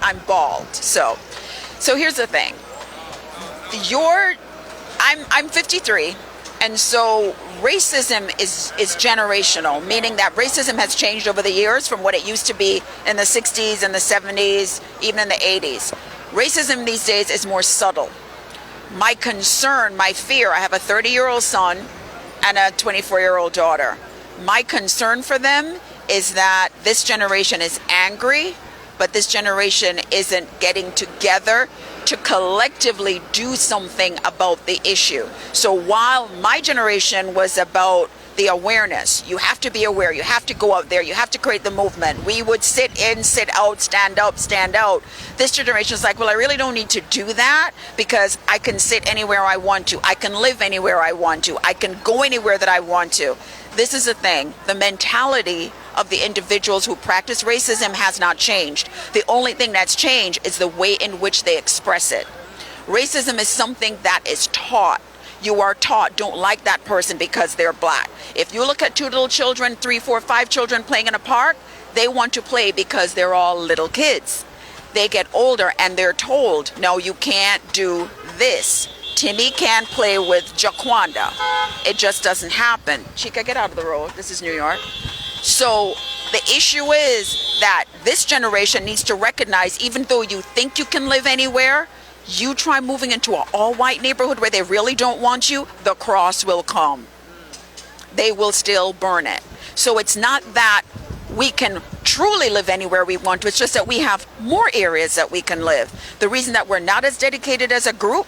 I'm bald. So here's the thing. I'm 53, and so racism is generational, meaning that racism has changed over the years from what it used to be in the 60s and the 70s, even in the 80s. Racism these days is more subtle. My concern, my fear, I have a 30-year-old son and a 24-year-old daughter. My concern for them is that this generation is angry, but this generation isn't getting together to collectively do something about the issue. So while my generation was about the awareness, you have to be aware, you have to go out there, you have to create the movement. We would sit in, sit out, stand up, stand out. This generation is like, well, I really don't need to do that because I can sit anywhere I want to. I can live anywhere I want to. I can go anywhere that I want to. This is the thing. The mentality of the individuals who practice racism has not changed. The only thing that's changed is the way in which they express it. Racism is something that is taught. You are taught, don't like that person because they're black. If you look at 2 little children, 3, 4, 5 children playing in a park, they want to play because they're all little kids. They get older and they're told, no, you can't do this. Timmy can't play with Jaquanda. It just doesn't happen. Chica, get out of the road. This is New York. So the issue is that this generation needs to recognize, even though you think you can live anywhere, you try moving into an all-white neighborhood where they really don't want you, the cross will come. They will still burn it. So it's not that we can truly live anywhere we want to. It's just that we have more areas that we can live. The reason that we're not as dedicated as a group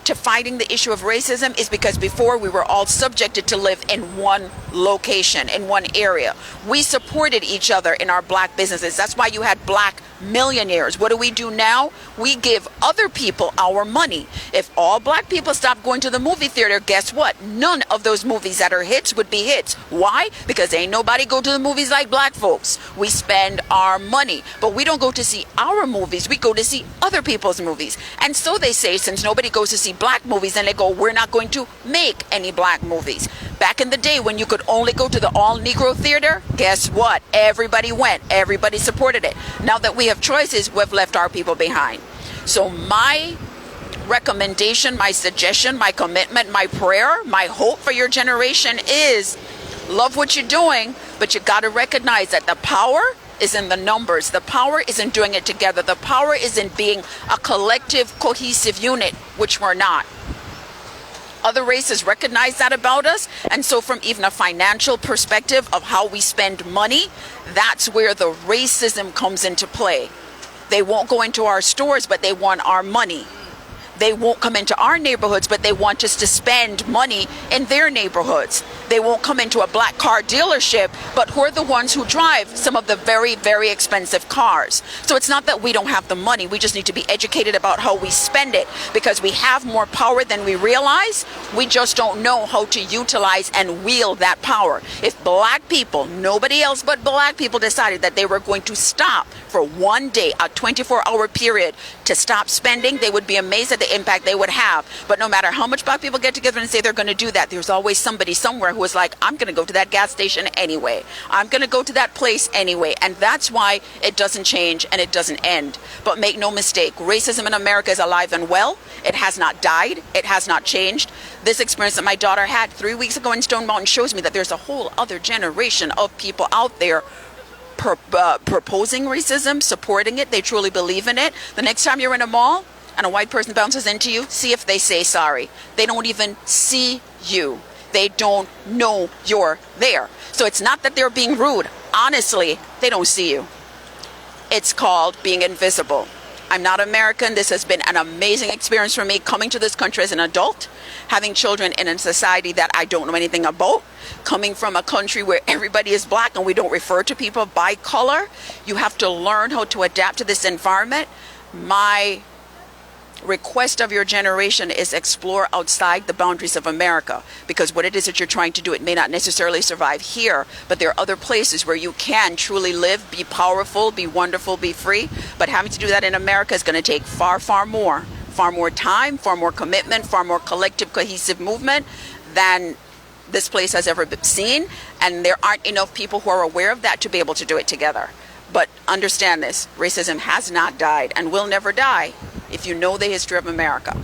to fighting the issue of racism is because before we were all subjected to live in one location, in one area. We supported each other in our black businesses. That's why you had black millionaires. What do we do now? We give other people our money. If all black people stopped going to the movie theater, guess what? None of those movies that are hits would be hits. Why? Because ain't nobody go to the movies like black folks. We spend our money, but we don't go to see our movies. We go to see other people's movies. And so they say, since nobody goes to see black movies, then they go, we're not going to make any black movies. Back in the day when you could only go to the all-Negro theater, guess what? Everybody went. Everybody supported it. Now that we have choices, we've left our people behind. So my recommendation, my suggestion, my commitment, my prayer, my hope for your generation is love what you're doing, but you got to recognize that the power is in the numbers. The power is in doing it together. The power is in being a collective, cohesive unit, which we're not. Other races recognize that about us, and so from even a financial perspective of how we spend money, that's where the racism comes into play. They won't go into our stores, but they want our money. They won't come into our neighborhoods, but they want us to spend money in their neighborhoods. They won't come into a black car dealership, but who are the ones who drive some of the very, very expensive cars? So it's not that we don't have the money. We just need to be educated about how we spend it, because we have more power than we realize. We just don't know how to utilize and wield that power. If black people, nobody else but black people, decided that they were going to stop for one day, a 24-hour period, to stop spending, they would be amazed at the impact they would have. But no matter how much black people get together and say they're going to do that, there's always somebody somewhere who is like, I'm going to go to that gas station anyway. I'm going to go to that place anyway. And that's why it doesn't change and it doesn't end. But make no mistake, racism in America is alive and well. It has not died. It has not changed. This experience that my daughter had 3 weeks ago in Stone Mountain shows me that there's a whole other generation of people out there proposing racism, supporting it. They truly believe in it. The next time you're in a mall and a white person bounces into you, see if they say sorry. They don't even see you. They don't know you're there. So it's not that they're being rude. Honestly, they don't see you. It's called being invisible. I'm not American. This has been an amazing experience for me, coming to this country as an adult, having children in a society that I don't know anything about, coming from a country where everybody is black and we don't refer to people by color. You have to learn how to adapt to this environment. My request of your generation is explore outside the boundaries of America, because what it is that you're trying to do, it may not necessarily survive here, but there are other places where you can truly live, be powerful, be wonderful, be free. But having to do that in America is going to take far more time, far more commitment, far more collective, cohesive movement than this place has ever seen. And there aren't enough people who are aware of that to be able to do it together. But understand this, racism has not died and will never die if you know the history of America.